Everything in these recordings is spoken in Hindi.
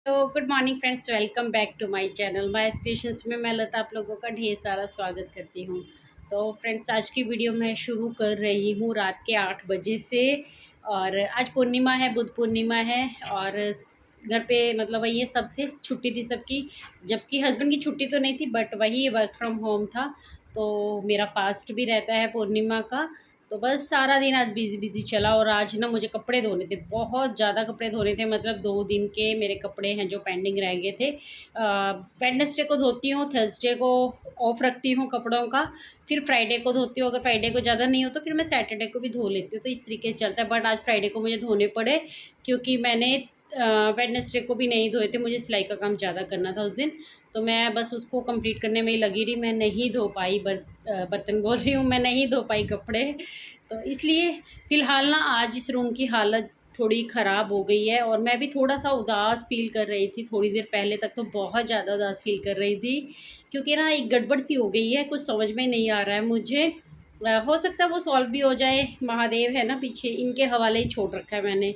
तो good morning friends, welcome back to my channel My Creations में मैं लता आप लोगों का ढेर सारा स्वागत करती हूँ। तो फ्रेंड्स, आज की वीडियो मैं शुरू कर रही हूँ रात के 8 बजे से। और आज पूर्णिमा है, बुद्ध पूर्णिमा है। और घर पे मतलब वही है, सब थे, छुट्टी थी सबकी। जबकि हस्बैंड की छुट्टी तो नहीं थी, बट वही वर्क फ्रॉम होम था। तो मेरा फास्ट भी रहता है पूर्णिमा का। तो बस सारा दिन आज बिजी बिजी चला। और आज ना मुझे कपड़े धोने थे, बहुत ज़्यादा कपड़े धोने थे। मतलब 2 दिन के मेरे कपड़े हैं जो पेंडिंग रह गए थे। वेडनेसडे को धोती हूँ, थर्सडे को ऑफ रखती हूँ कपड़ों का, फिर फ्राइडे को धोती हूँ। अगर फ्राइडे को ज़्यादा नहीं हो तो फिर मैं सैटरडे को भी धो लेती हूँ। तो इस तरीके से चलता है। बट आज फ्राइडे को मुझे धोने पड़े, क्योंकि मैंने वेडनेसडे को भी नहीं धोए थे। मुझे सिलाई का काम ज़्यादा करना था उस दिन। तो मैं बस उसको कंप्लीट करने में ही लगी रही। मैं नहीं धो पाई, बर्तन बोल रही हूँ, मैं नहीं धो पाई कपड़े। तो इसलिए फ़िलहाल ना आज इस रूम की हालत थोड़ी ख़राब हो गई है। और मैं भी थोड़ा-सा उदास फ़ील कर रही थी। थोड़ी देर पहले तक तो बहुत ज़्यादा उदास फ़ील कर रही थी, क्योंकि ना एक गड़बड़ सी हो गई है, कुछ समझ में नहीं आ रहा है मुझे। हो सकता है वो सॉल्व भी हो जाए। महादेव है ना पीछे, इनके हवाले ही छोड़ रखा है मैंने।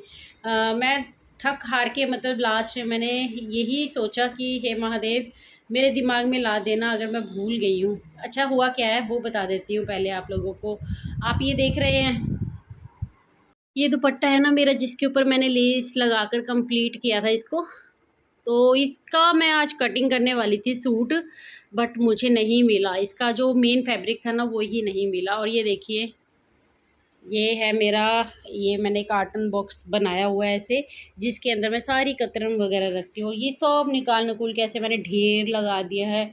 मैं थक हार के मतलब लास्ट में मैंने यही सोचा कि हे महादेव, मेरे दिमाग में ला देना अगर मैं भूल गई हूँ। अच्छा हुआ क्या है वो बता देती हूँ पहले आप लोगों को। आप ये देख रहे हैं, ये दुपट्टा है ना मेरा, जिसके ऊपर मैंने लेस लगाकर कंप्लीट किया था इसको। तो इसका मैं आज कटिंग करने वाली थी सूट, बट मुझे नहीं मिला। इसका जो मेन फैब्रिक था ना वो ही नहीं मिला। और ये देखिए, ये है मेरा, ये मैंने कार्टन बॉक्स बनाया हुआ है ऐसे, जिसके अंदर मैं सारी कतरन वगैरह रखती हूँ। और ये सब निकाल नकुल के ऐसे मैंने ढेर लगा दिया है।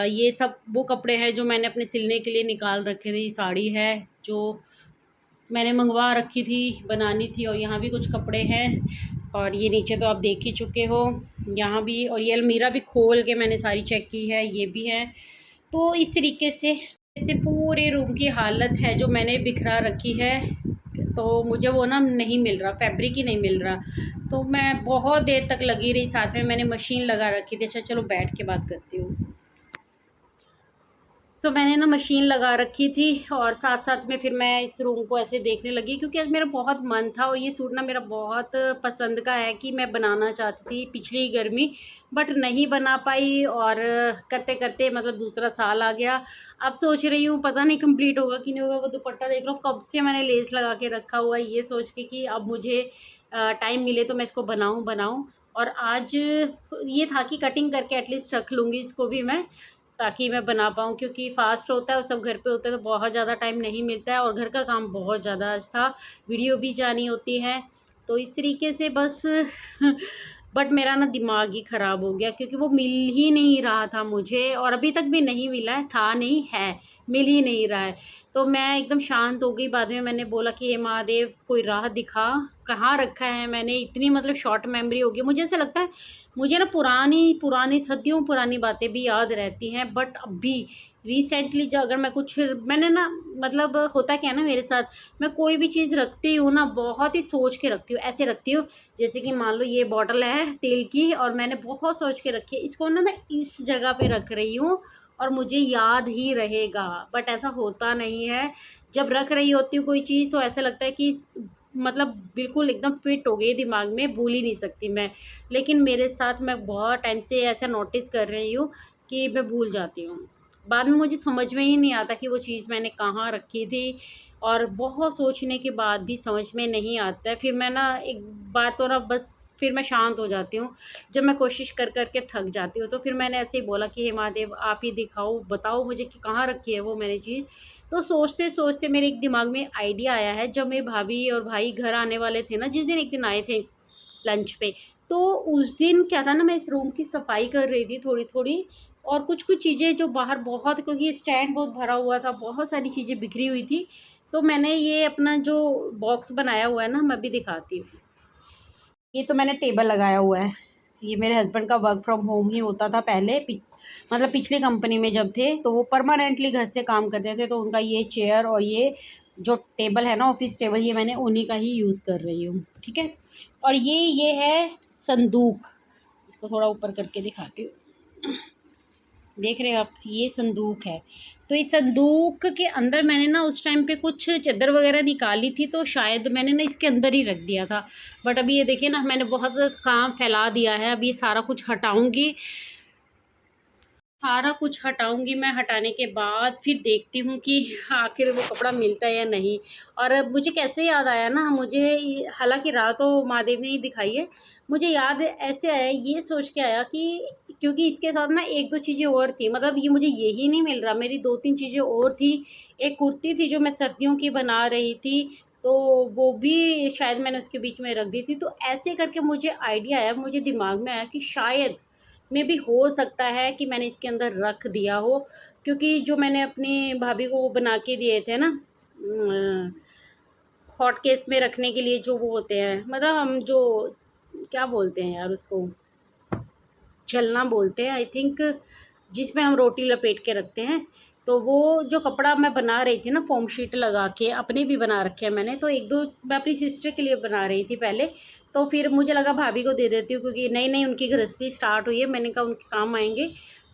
ये सब वो कपड़े हैं जो मैंने अपने सिलने के लिए निकाल रखे थे। ये साड़ी है जो मैंने मंगवा रखी थी, बनानी थी। और यहाँ भी कुछ कपड़े हैं। और ये नीचे तो आप देख ही चुके हो, यहाँ भी। और ये अलमीरा भी खोल के मैंने सारी चेक की है, ये भी है। तो इस तरीके से पूरे रूम की हालत है जो मैंने बिखरा रखी है। तो मुझे वो ना नहीं मिल रहा, फैब्रिक ही नहीं मिल रहा। तो मैं बहुत देर तक लगी रही, साथ में मैंने मशीन लगा रखी थी। अच्छा चलो बैठ के बात करती हूँ। मैंने ना मशीन लगा रखी थी, और साथ साथ में फिर मैं इस रूम को ऐसे देखने लगी, क्योंकि आज मेरा बहुत मन था। और ये सूट ना मेरा बहुत पसंद का है, कि मैं बनाना चाहती थी पिछली गर्मी, बट नहीं बना पाई। और करते करते मतलब दूसरा साल आ गया। अब सोच रही हूँ पता नहीं कंप्लीट होगा कि नहीं होगा। वो दुपट्टा देख लो, कब से मैंने लेस लगा के रखा हुआ है, ये सोच के कि अब मुझे टाइम मिले तो मैं इसको बनाऊँ। और आज ये था कि कटिंग करके एटलीस्ट रख लूँगी इसको भी मैं, ताकि मैं बना पाऊँ। क्योंकि फ़ास्ट होता है और सब घर पे होते हैं तो बहुत ज़्यादा टाइम नहीं मिलता है। और घर का काम बहुत ज़्यादा आज था, वीडियो भी जानी होती है। तो इस तरीके से बस बट मेरा ना दिमाग ही ख़राब हो गया, क्योंकि वो मिल ही नहीं रहा था मुझे। और अभी तक भी नहीं मिला है, था नहीं है, मिल ही नहीं रहा है। तो मैं एकदम शांत हो गई। बाद में मैंने बोला कि हे महादेव, कोई राह दिखा, कहाँ रखा है मैंने। इतनी मतलब शॉर्ट मेमोरी हो गई मुझे। ऐसा लगता है मुझे ना पुरानी पुरानी सदियों पुरानी बातें भी याद रहती हैं। बट अभी रिसेंटली जो अगर मैं कुछ मैंने ना मतलब होता क्या है ना मेरे साथ, मैं कोई भी चीज़ रखती हूँ ना बहुत ही सोच के रखती हूँ। ऐसे रखती हूँ जैसे कि मान लो ये बॉटल है तेल की, और मैंने बहुत सोच के रखी है, इसको ना मैं इस जगह पे रख रही हूँ और मुझे याद ही रहेगा। बट ऐसा होता नहीं है। जब रख रही होती हूँ कोई चीज़ तो ऐसा लगता है कि मतलब बिल्कुल एकदम फिट हो गई दिमाग में, भूल ही नहीं सकती मैं। लेकिन मेरे साथ मैं बहुत टाइम से ऐसा नोटिस कर रही हूँ कि मैं भूल जाती हूँ। बाद में मुझे समझ में ही नहीं आता कि वो चीज़ मैंने कहाँ रखी थी। और बहुत सोचने के बाद भी समझ में नहीं आता है। फिर मैं ना एक बार तो ना बस फिर मैं शांत हो जाती हूँ। जब मैं कोशिश कर कर के थक जाती हूँ तो फिर मैंने ऐसे ही बोला कि हे महादेव, आप ही दिखाओ, बताओ मुझे कि कहाँ रखी है वो मैंने चीज़। तो सोचते सोचते मेरे एक दिमाग में आइडिया आया है। जब मेरे भाभी और भाई घर आने वाले थे ना, जिस दिन एक दिन आए थे लंच पे, तो उस दिन क्या था ना, मैं इस रूम की सफाई कर रही थी थोड़ी थोड़ी। और कुछ कुछ चीज़ें जो बाहर बहुत, क्योंकि स्टैंड बहुत भरा हुआ था, बहुत सारी चीज़ें बिखरी हुई थी। तो मैंने ये अपना जो बॉक्स बनाया हुआ है ना, मैं भी दिखाती हूँ। ये तो मैंने टेबल लगाया हुआ है। ये मेरे हस्बैंड का वर्क फ्रॉम होम ही होता था पहले, मतलब पिछली कंपनी में जब थे तो वो परमानेंटली घर से काम करते थे। तो उनका ये चेयर और ये जो टेबल है ना, ऑफिस टेबल, ये मैंने उन्हीं का ही यूज़ कर रही हूँ, ठीक है। और ये है संदूक, इसको थोड़ा ऊपर करके दिखाती हूँ। देख रहे हो आप, ये संदूक है। तो इस संदूक के अंदर मैंने ना उस टाइम पे कुछ चादर वगैरह निकाली थी, तो शायद मैंने ना इसके अंदर ही रख दिया था। बट अभी ये देखिए ना, मैंने बहुत काम फैला दिया है। अब ये सारा कुछ हटाऊंगी, सारा कुछ हटाऊंगी मैं। हटाने के बाद फिर देखती हूँ कि आखिर वो कपड़ा मिलता है या नहीं। और अब मुझे कैसे याद आया ना, मुझे हालांकि रात तो महादेव ने ही दिखाई है, मुझे याद ऐसे आया, ये सोच के आया कि क्योंकि इसके साथ ना एक दो चीज़ें और थी, मतलब ये मुझे यही नहीं मिल रहा, मेरी दो तीन चीज़ें और थी। एक कुर्ती थी जो मैं सर्दियों की बना रही थी, तो वो भी शायद मैंने उसके बीच में रख दी थी। तो ऐसे करके मुझे आइडिया आया, मुझे दिमाग में आया कि शायद में भी हो सकता है कि मैंने इसके अंदर रख दिया हो। क्योंकि जो मैंने अपनी भाभी को वो बना के दिए थे ना, हॉट केस में रखने के लिए जो वो होते हैं, मतलब हम जो क्या बोलते हैं यार उसको, छलना बोलते हैं आई थिंक, जिसमें हम रोटी लपेट के रखते हैं। तो वो जो कपड़ा मैं बना रही थी ना, फोम शीट लगा के, अपने भी बना रखे हैं मैंने, तो एक दो मैं अपनी सिस्टर के लिए बना रही थी पहले। तो फिर मुझे लगा भाभी को दे देती हूँ, क्योंकि नई नई उनकी गृहस्थी स्टार्ट हुई है, मैंने कहा उनके काम आएंगे।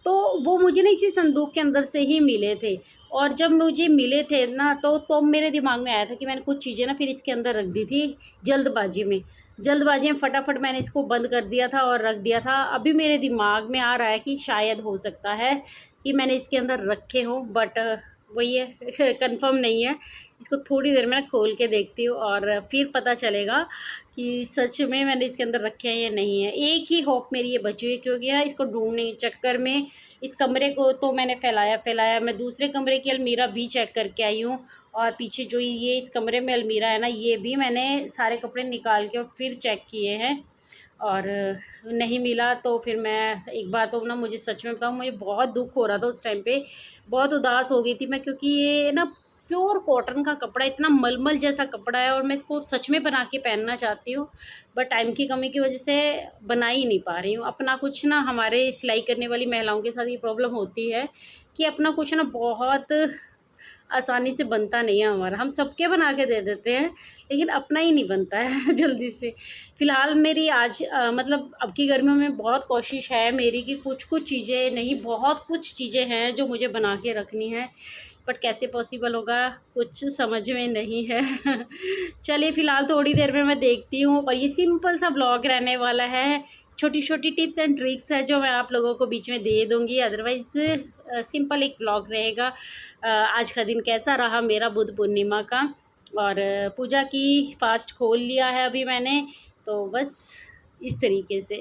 तो वो मुझे ना इसी संदूक के अंदर से ही मिले थे। और जब मुझे मिले थे ना, तो मेरे दिमाग में आया था कि मैंने कुछ चीज़ें ना फिर इसके अंदर रख दी थी जल्दबाजी में। जल्दबाजी में फटाफट मैंने इसको बंद कर दिया था और रख दिया था। अभी मेरे दिमाग में आ रहा है कि शायद हो सकता है कि मैंने इसके अंदर रखे हों, बट वही है कंफर्म नहीं है। इसको थोड़ी देर में खोल के देखती हूँ और फिर पता चलेगा कि सच में मैंने इसके अंदर रखे हैं या नहीं है। एक ही होप मेरी ये बची हुई, क्योंकि ना इसको ढूंढने के चक्कर में इस कमरे को तो मैंने फैलाया फैलाया, मैं दूसरे कमरे की अलमीरा भी चेक करके आई हूँ। और पीछे जो ये इस कमरे में अलमीरा है ना, ये भी मैंने सारे कपड़े निकाल के और फिर चेक किए हैं और नहीं मिला। तो फिर मैं एक बार तो ना, मुझे सच में बताऊँ, मुझे बहुत दुख हो रहा था उस टाइम पे, बहुत उदास हो गई थी मैं, क्योंकि ये ना प्योर कॉटन का कपड़ा, इतना मलमल जैसा कपड़ा है और मैं इसको सच में बना के पहनना चाहती हूँ, बट टाइम की कमी की वजह से बना ही नहीं पा रही हूँ अपना कुछ ना। हमारे सिलाई करने वाली महिलाओं के साथ ये प्रॉब्लम होती है कि अपना कुछ ना बहुत आसानी से बनता नहीं है हमारा। हम सबके बना के दे देते हैं, लेकिन अपना ही नहीं बनता है जल्दी से। फ़िलहाल मेरी आज मतलब अब की गर्मियों में बहुत कोशिश है मेरी कि कुछ कुछ चीज़ें नहीं, बहुत कुछ चीज़ें हैं जो मुझे बना के रखनी है, बट कैसे पॉसिबल होगा कुछ समझ में नहीं है चलिए फ़िलहाल थोड़ी देर में मैं देखती हूँ। और ये सिंपल सा ब्लॉग रहने वाला है, छोटी छोटी टिप्स एंड ट्रिक्स है जो मैं आप लोगों को बीच में दे दूँगी। अदरवाइज़ सिंपल एक ब्लॉग रहेगा। आज का दिन कैसा रहा मेरा बुध पूर्णिमा का, और पूजा की फास्ट खोल लिया है अभी मैंने। तो बस इस तरीके से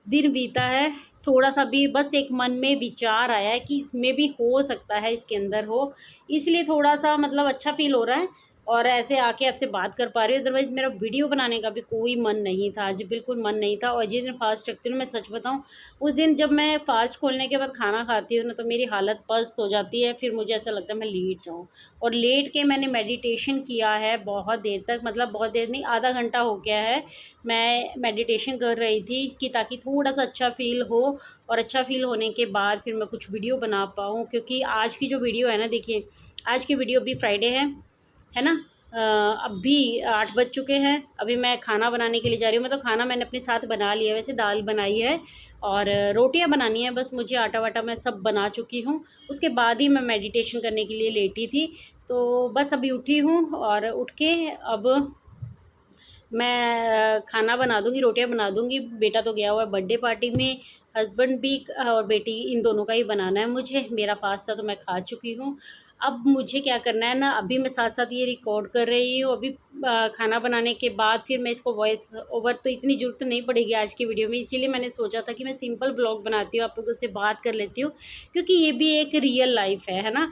दिन बीता है। थोड़ा सा भी बस एक मन में विचार आया है कि मे भी हो सकता है इसके अंदर हो, इसलिए थोड़ा सा मतलब अच्छा फ़ील हो रहा है और ऐसे आके आपसे बात कर पा रही हूँ। अदरवाइज़ मेरा वीडियो बनाने का भी कोई मन नहीं था, आज बिल्कुल मन नहीं था। और जिस दिन फास्ट रखती हूँ, मैं सच बताऊँ, उस दिन जब मैं फास्ट खोलने के बाद खाना खाती हूँ ना, तो मेरी हालत पस्त हो जाती है। फिर मुझे ऐसा लगता है मैं लेट जाऊँ, और लेट के मैंने मेडिटेशन किया है बहुत देर तक, मतलब बहुत देर नहीं, आधा घंटा हो गया है मैं मेडिटेशन कर रही थी, कि ताकि थोड़ा सा अच्छा फ़ील हो। और अच्छा फ़ील होने के बाद फिर मैं कुछ वीडियो बना पाऊँ, क्योंकि आज की जो वीडियो है ना, देखिए आज की वीडियो भी फ्राइडे है ना। अभी 8 बज चुके हैं, अभी मैं खाना बनाने के लिए जा रही हूँ। मतलब खाना मैंने अपने साथ बना लिया है, वैसे दाल बनाई है और रोटियां बनानी है बस मुझे, आटा वाटा मैं सब बना चुकी हूँ। उसके बाद ही मैं मेडिटेशन करने के लिए लेटी थी। तो बस अभी उठी हूँ और उठ के अब मैं खाना बना दूँगी, रोटियां बना दूँगी। बेटा तो गया हुआ है बर्थडे पार्टी में, हस्बैंड भी और बेटी इन दोनों का ही बनाना है मुझे। मेरा पास्ता तो मैं खा चुकी हूँ। अब मुझे क्या करना है ना, अभी मैं साथ-साथ ये रिकॉर्ड कर रही हूँ। अभी खाना बनाने के बाद फिर मैं इसको वॉइस ओवर, तो इतनी ज़रूरत नहीं पड़ेगी आज की वीडियो में, इसीलिए मैंने सोचा था कि मैं सिंपल ब्लॉग बनाती हूँ, आप लोगों से बात कर लेती हूँ, क्योंकि ये भी एक रियल लाइफ़ है ना।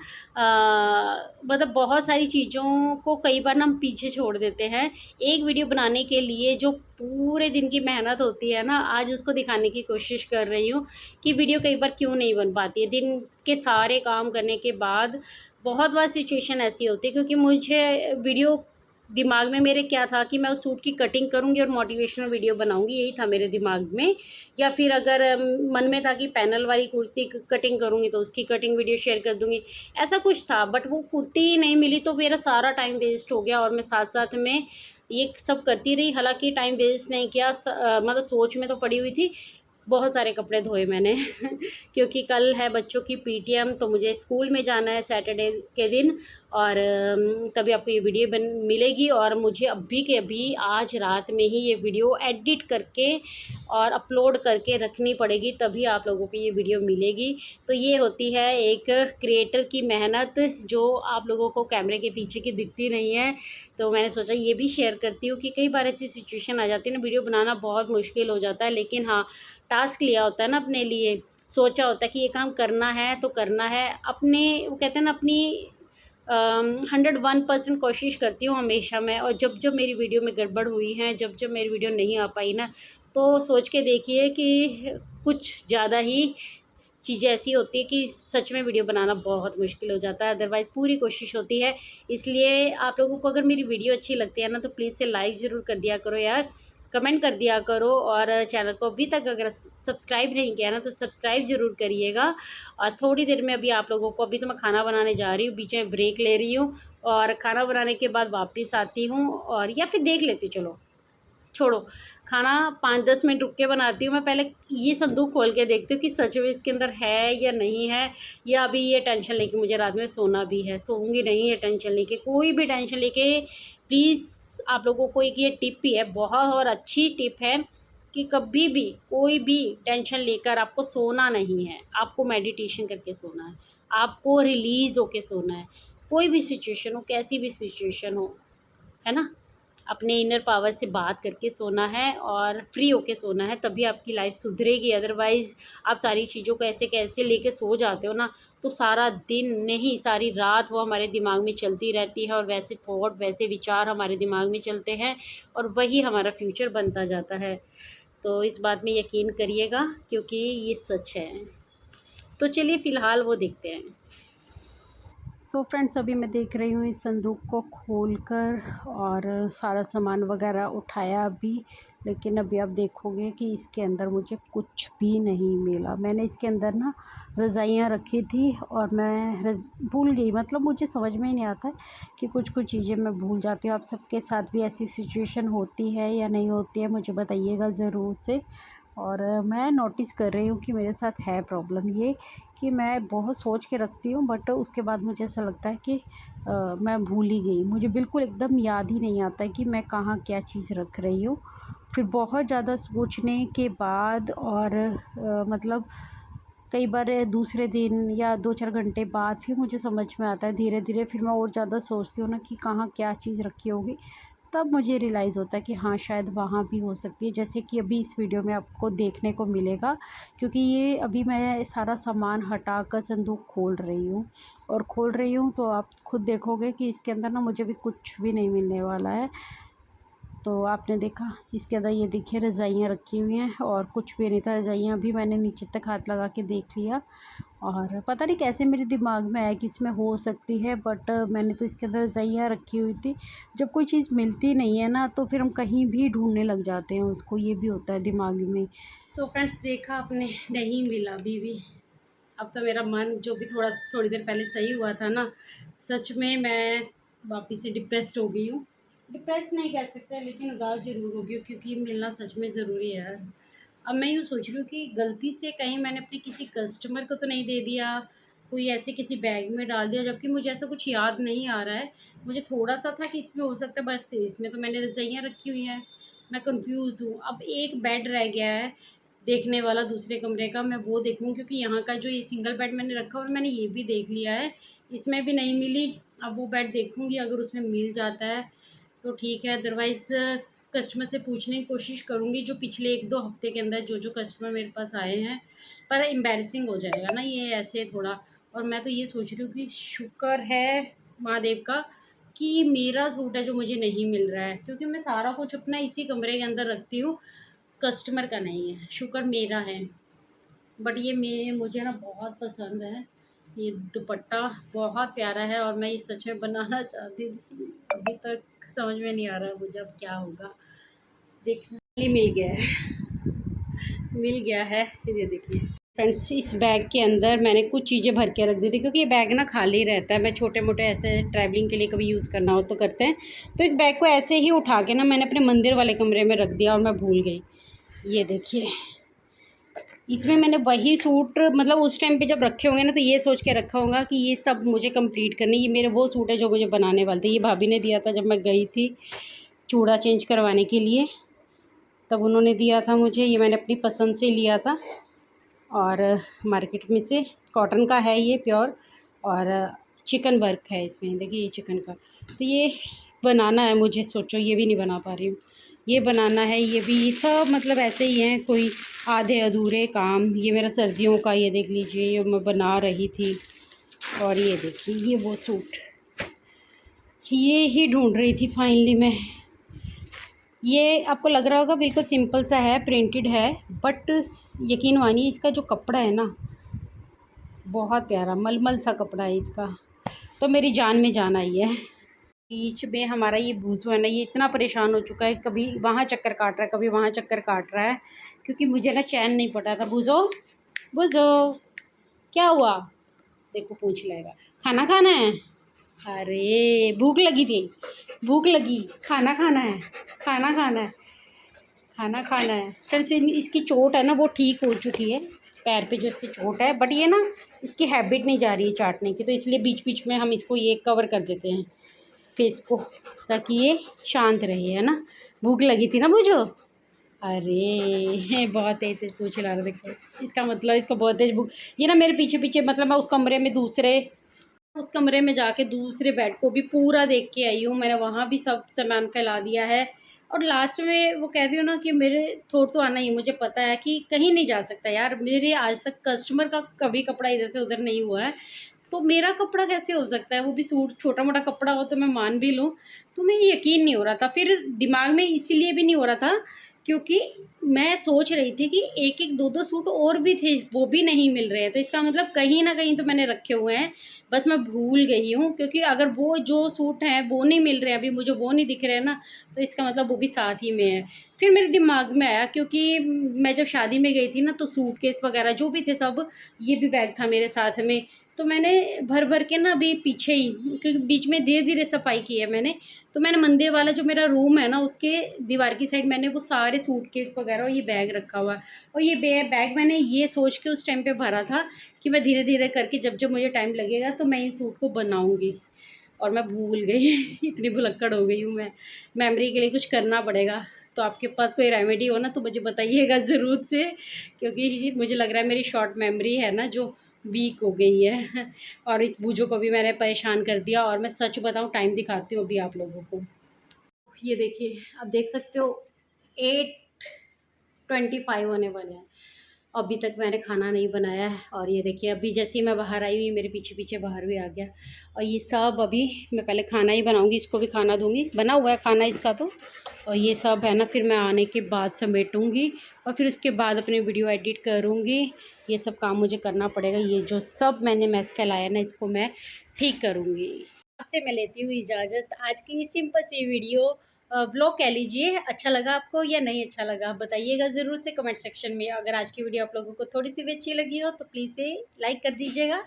मतलब बहुत सारी चीज़ों को कई बार ना हम पीछे छोड़ देते हैं। एक वीडियो बनाने के लिए जो पूरे दिन की मेहनत होती है ना, आज उसको दिखाने की कोशिश कर रही हूँ कि वीडियो कई बार क्यों नहीं बन पाती है। दिन के सारे काम करने के बाद बहुत बार सिचुएशन ऐसी होती है, क्योंकि मुझे वीडियो दिमाग में मेरे क्या था कि मैं उस सूट की कटिंग करूँगी और मोटिवेशनल वीडियो बनाऊँगी, यही था मेरे दिमाग में। या फिर अगर मन में था कि पैनल वाली कुर्ती कटिंग करूँगी तो उसकी कटिंग वीडियो शेयर कर दूँगी, ऐसा कुछ था। बट वो कुर्ती ही नहीं मिली तो मेरा सारा टाइम वेस्ट हो गया, और मैं साथ साथ में ये सब करती रही। हालांकि टाइम वेस्ट नहीं किया, मतलब सोच में तो पड़ी हुई थी, बहुत सारे कपड़े धोए मैंने क्योंकि कल है बच्चों की पीटीएम, तो मुझे स्कूल में जाना है सैटरडे के दिन, और तभी आपको ये वीडियो मिलेगी। और मुझे अभी के अभी आज रात में ही ये वीडियो एडिट करके और अपलोड करके रखनी पड़ेगी, तभी आप लोगों को ये वीडियो मिलेगी। तो ये होती है एक क्रिएटर की मेहनत, जो आप लोगों को कैमरे के पीछे की दिखती नहीं है। तो मैंने सोचा ये भी शेयर करती हूँ कि कई बार ऐसी सिचुएशन आ जाती है ना, वीडियो बनाना बहुत मुश्किल हो जाता है, लेकिन हाँ, टास्क लिया होता है ना अपने लिए, सोचा होता है कि ये काम करना है तो करना है। अपने वो कहते हैं ना, अपनी 101% कोशिश करती हूँ हमेशा मैं। और जब जब मेरी वीडियो में गड़बड़ हुई है, जब जब मेरी वीडियो नहीं आ पाई ना, तो सोच के देखिए कि कुछ ज़्यादा ही चीज़ें ऐसी होती है कि सच में वीडियो बनाना बहुत मुश्किल हो जाता है। अदरवाइज़ पूरी कोशिश होती है। इसलिए आप लोगों को अगर मेरी वीडियो अच्छी लगती है ना, तो प्लीज़ से लाइक ज़रूर कर दिया करो यार, कमेंट कर दिया करो, और चैनल को अभी तक अगर सब्सक्राइब नहीं किया ना, तो सब्सक्राइब ज़रूर करिएगा। और थोड़ी देर में अभी आप लोगों को, अभी तो मैं खाना बनाने जा रही हूँ, बीच में ब्रेक ले रही हूँ, और खाना बनाने के बाद वापस आती हूँ, और या फिर देख लेती हूँ, चलो छोड़ो, खाना 5-10 मिनट रुक के बनाती हूँ। मैं पहले ये संदूक खोल के देखती हूँ कि सच में इसके अंदर है या नहीं है, या अभी ये टेंशन लेके मुझे रात में सोना भी है, सोऊंगी नहीं है टेंशन लेके, कोई भी टेंशन लेके। प्लीज़ आप लोगों को एक ये टिप ही है, बहुत और अच्छी टिप है, कि कभी भी कोई भी टेंशन लेकर आपको सोना नहीं है। आपको मेडिटेशन करके सोना है, आपको रिलीज़ होके सोना है। कोई भी सिचुएशन हो, कैसी भी सिचुएशन हो, है ना, अपने इनर पावर से बात करके सोना है और फ्री होके सोना है, तभी आपकी लाइफ सुधरेगी। अदरवाइज़ आप सारी चीज़ों को ऐसे कैसे लेके सो जाते हो ना, तो सारा दिन नहीं, सारी रात वो हमारे दिमाग में चलती रहती है, और वैसे थॉट, वैसे विचार हमारे दिमाग में चलते हैं, और वही हमारा फ्यूचर बनता जाता है। तो इस बात में यकीन करिएगा, क्योंकि ये सच है। तो चलिए फ़िलहाल वो देखते हैं। सो फ्रेंड्स, अभी मैं देख रही हूँ इस संदूक को खोलकर, और सारा सामान वगैरह उठाया अभी, लेकिन अभी आप देखोगे कि इसके अंदर मुझे कुछ भी नहीं मिला। मैंने इसके अंदर ना रज़ाइयाँ रखी थी, और मैं भूल गई, मतलब मुझे समझ में ही नहीं आता है कि कुछ कुछ चीज़ें मैं भूल जाती हूँ। आप सबके साथ भी ऐसी सिचुएशन होती है या नहीं होती है, मुझे बताइएगा ज़रूर से। और मैं नोटिस कर रही हूँ कि मेरे साथ है प्रॉब्लम ये, कि मैं बहुत सोच के रखती हूँ, बट उसके बाद मुझे ऐसा लगता है कि मैं भूल ही गई। मुझे बिल्कुल एकदम याद ही नहीं आता है कि मैं कहाँ क्या चीज़ रख रही हूँ। फिर बहुत ज़्यादा सोचने के बाद, और मतलब कई बार दूसरे दिन या 2-4 घंटे बाद फिर मुझे समझ में आता है धीरे धीरे। फिर मैं और ज़्यादा सोचती हूँ ना कि कहाँ क्या चीज़ रखी होगी, तब मुझे रियलाइज़ होता है कि हाँ, शायद वहाँ भी हो सकती है। जैसे कि अभी इस वीडियो में आपको देखने को मिलेगा, क्योंकि ये अभी मैं सारा सामान हटा कर संदूक खोल रही हूँ, और खोल रही हूँ तो आप खुद देखोगे कि इसके अंदर ना मुझे भी कुछ भी नहीं मिलने वाला है। तो आपने देखा इसके अंदर, ये देखिए रज़ाइयाँ रखी हुई हैं, और कुछ भी नहीं था। रज़ाइयाँ भी मैंने नीचे तक हाथ लगा के देख लिया, और पता नहीं कैसे मेरे दिमाग में आया कि इसमें हो सकती है, बट मैंने तो इसके अंदर रज़ाइयाँ रखी हुई थी। जब कोई चीज़ मिलती नहीं है ना, तो फिर हम कहीं भी ढूंढने लग जाते हैं उसको, ये भी होता है दिमाग में। सो फ्रेंड्स, देखा आपने, नहीं मिला अभी भी। अब तो मेरा मन जो भी थोड़ी देर पहले सही हुआ था ना, सच में मैं वापस से डिप्रेस्ड हो गई हूँ। डिप्रेस नहीं कह सकते, लेकिन उदास ज़रूर हो गई हूँ, क्योंकि मिलना सच में ज़रूरी है यार। अब मैं यूँ सोच रही हूँ कि गलती से कहीं मैंने अपने किसी कस्टमर को तो नहीं दे दिया, कोई ऐसे किसी बैग में डाल दिया, जबकि मुझे ऐसा कुछ याद नहीं आ रहा है। मुझे थोड़ा-सा था कि इसमें हो सकता है, बस इसमें तो मैंने रज़ाइयाँ रखी हुई हैं। मैं कन्फ्यूज़ हूँ। अब एक बेड रह गया है देखने वाला दूसरे कमरे का, मैं वो देखूँ, क्योंकि यहाँ का जो ये सिंगल बेड मैंने रखा, और मैंने ये भी देख लिया है, इसमें भी नहीं मिली। अब वो बेड देखूँगी, अगर उसमें मिल जाता है तो ठीक है, अदरवाइज़ कस्टमर से पूछने की कोशिश करूँगी, जो पिछले 1-2 हफ़्ते के अंदर जो कस्टमर मेरे पास आए हैं। पर एम्बैरेसिंग हो जाएगा ना ये ऐसे थोड़ा। और मैं तो ये सोच रही हूँ कि शुक्र है महादेव का कि मेरा सूट है जो मुझे नहीं मिल रहा है, क्योंकि मैं सारा कुछ अपना इसी कमरे के अंदर रखती हूँ, कस्टमर का नहीं है, शुक्र मेरा है। बट ये मुझे ना बहुत पसंद है, ये दुपट्टा बहुत प्यारा है, और मैं ये सच में बनाना चाहती थी, अभी तक समझ में नहीं आ रहा मुझे अब क्या होगा। देखने मिल गया है, मिल गया है। ये देखिए फ्रेंड्स, इस बैग के अंदर मैंने कुछ चीज़ें भर के रख दी थी, क्योंकि ये बैग ना खाली रहता है। मैं छोटे मोटे ऐसे ट्रैवलिंग के लिए कभी यूज़ करना हो तो करते हैं। तो इस बैग को ऐसे ही उठा के ना मैंने अपने मंदिर वाले कमरे में रख दिया, और मैं भूल गई। ये देखिए, इसमें मैंने वही सूट मतलब उस टाइम पे जब रखे होंगे ना, तो ये सोच के रखा होगा कि ये सब मुझे कंप्लीट करनी, ये मेरे वो सूट है जो मुझे बनाने वाले थे। ये भाभी ने दिया था जब मैं गई थी चूड़ा चेंज करवाने के लिए, तब उन्होंने दिया था मुझे। ये मैंने अपनी पसंद से लिया था और मार्केट में से कॉटन का है ये प्योर, और चिकन वर्क है इसमें, देखिए ये चिकन का। तो ये बनाना है मुझे, सोचो ये भी नहीं बना पा रही हूँ, ये बनाना है, ये भी सब मतलब ऐसे ही हैं कोई आधे अधूरे काम। ये मेरा सर्दियों का, ये देख लीजिए, ये मैं बना रही थी। और ये देखिए ये वो सूट, ये ही ढूंढ रही थी फाइनली मैं। ये आपको लग रहा होगा बिल्कुल सिंपल सा है, प्रिंटेड है, बट यकीन मानिए इसका जो कपड़ा है ना, बहुत प्यारा मलमल सा कपड़ा है इसका। तो मेरी जान में जान आई है। बीच में हमारा ये भूसू है ना, ये इतना परेशान हो चुका है, कभी वहाँ चक्कर काट रहा है, कभी वहाँ चक्कर काट रहा है, क्योंकि मुझे ना चैन नहीं पड़ा था। भूसो भूसो, क्या हुआ? देखो पूछ लेगा, खाना खाना है? अरे भूख लगी थी, भूख लगी, खाना खाना है, खाना खाना है, खाना खाना है। फ्रेंड्स इसकी चोट है ना वो ठीक हो चुकी है, पैर पे जो इसकी चोट है, बट ये ना इसकी हैबिट नहीं जा रही है चाटने की, तो इसलिए बीच बीच में हम इसको ये कवर कर देते हैं फेस को, ताकि ये शांत रहे, है ना। भूख लगी थी ना मुझे। अरे बहुत तेज तेज पूछ रहा था, देखो इसका मतलब इसको बहुत तेज भूख। ये ना मेरे पीछे पीछे, मतलब मैं उस कमरे में जाके दूसरे बेड को भी पूरा देख के आई हूँ मैंने, वहाँ भी सब सामान फैला दिया है। और लास्ट में वो कहती हूँ ना कि मेरे थोड़ा तो आना ही, मुझे पता है कि कहीं नहीं जा सकता यार, मेरे आज तक कस्टमर का कभी कपड़ा इधर से उधर नहीं हुआ है, तो मेरा कपड़ा कैसे हो सकता है? वो भी सूट छोटा मोटा कपड़ा हो तो मैं मान भी लूँ। तो मैं यकीन नहीं हो रहा था, फिर दिमाग में इसीलिए भी नहीं हो रहा था क्योंकि मैं सोच रही थी कि एक एक दो दो सूट और भी थे, वो भी नहीं मिल रहे हैं, तो इसका मतलब कहीं ना कहीं तो मैंने रखे हुए हैं, बस मैं भूल गई हूँ। क्योंकि अगर वो जो सूट हैं वो नहीं मिल रहे हैं अभी, मुझे वो नहीं दिख रहे हैं ना, तो इसका मतलब वो भी साथ ही में है। फिर मेरे दिमाग में आया, क्योंकि मैं जब शादी में गई थी ना, तो सूटकेस वगैरह जो भी थे सब, ये भी बैग था मेरे साथ में, तो मैंने भर भर के ना अभी पीछे ही, क्योंकि बीच में धीरे धीरे सफाई की है मैंने, तो मैंने मंदिर वाला जो मेरा रूम है ना, उसके दीवार की साइड मैंने वो सारे सूटकेस वगैरह और ये बैग रखा हुआ है। और ये बैग मैंने ये सोच के उस टाइम पे भरा था कि मैं धीरे धीरे करके जब जब मुझे टाइम लगेगा तो मैं इन सूट को बनाऊंगी, और मैं भूल गई इतनी भुलक्कड़ हो गई हूँ मैं। मेमोरी के लिए कुछ करना पड़ेगा, तो आपके पास कोई रेमेडी हो ना तो मुझे बताइएगा ज़रूर से, क्योंकि मुझे लग रहा है मेरी शॉर्ट मेमोरी है ना जो वीक हो गई है और इस बूझो को भी मैंने परेशान कर दिया। और मैं सच बताऊँ, टाइम दिखाती हूँ अभी आप लोगों को, ये देखिए अब देख सकते हो 8:25 होने वाले हैं, अभी तक मैंने खाना नहीं बनाया है। और ये देखिए अभी जैसे ही मैं बाहर आई हुई, मेरे पीछे पीछे बाहर भी आ गया। और ये सब अभी मैं पहले खाना ही बनाऊंगी, इसको भी खाना दूंगी, बना हुआ है खाना इसका तो। और ये सब है ना फिर मैं आने के बाद समेटूंगी, और फिर उसके बाद अपनी वीडियो एडिट करूंगी। ये सब काम मुझे करना पड़ेगा, ये जो सब मैंने मैस फैलाया ना इसको मैं ठीक करूँगी। आपसे मैं लेती हूँ इजाज़त। आज की सिंपल सी वीडियो ब्लॉग कह लीजिए, अच्छा लगा आपको या नहीं अच्छा लगा बताइएगा ज़रूर से कमेंट सेक्शन में। अगर आज की वीडियो आप लोगों को थोड़ी सी भी अच्छी लगी हो तो प्लीज़ से लाइक कर दीजिएगा,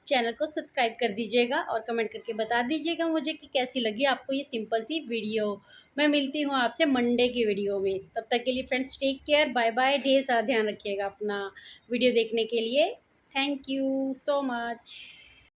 चैनल को सब्सक्राइब कर दीजिएगा, और कमेंट करके बता दीजिएगा मुझे कि कैसी लगी आपको ये सिंपल सी वीडियो। मैं मिलती हूँ आपसे मंडे की वीडियो में, तब तक के लिए friends take care, bye bye, ढेर सारा ध्यान रखिएगा अपना। वीडियो देखने के लिए थैंक यू सो मच।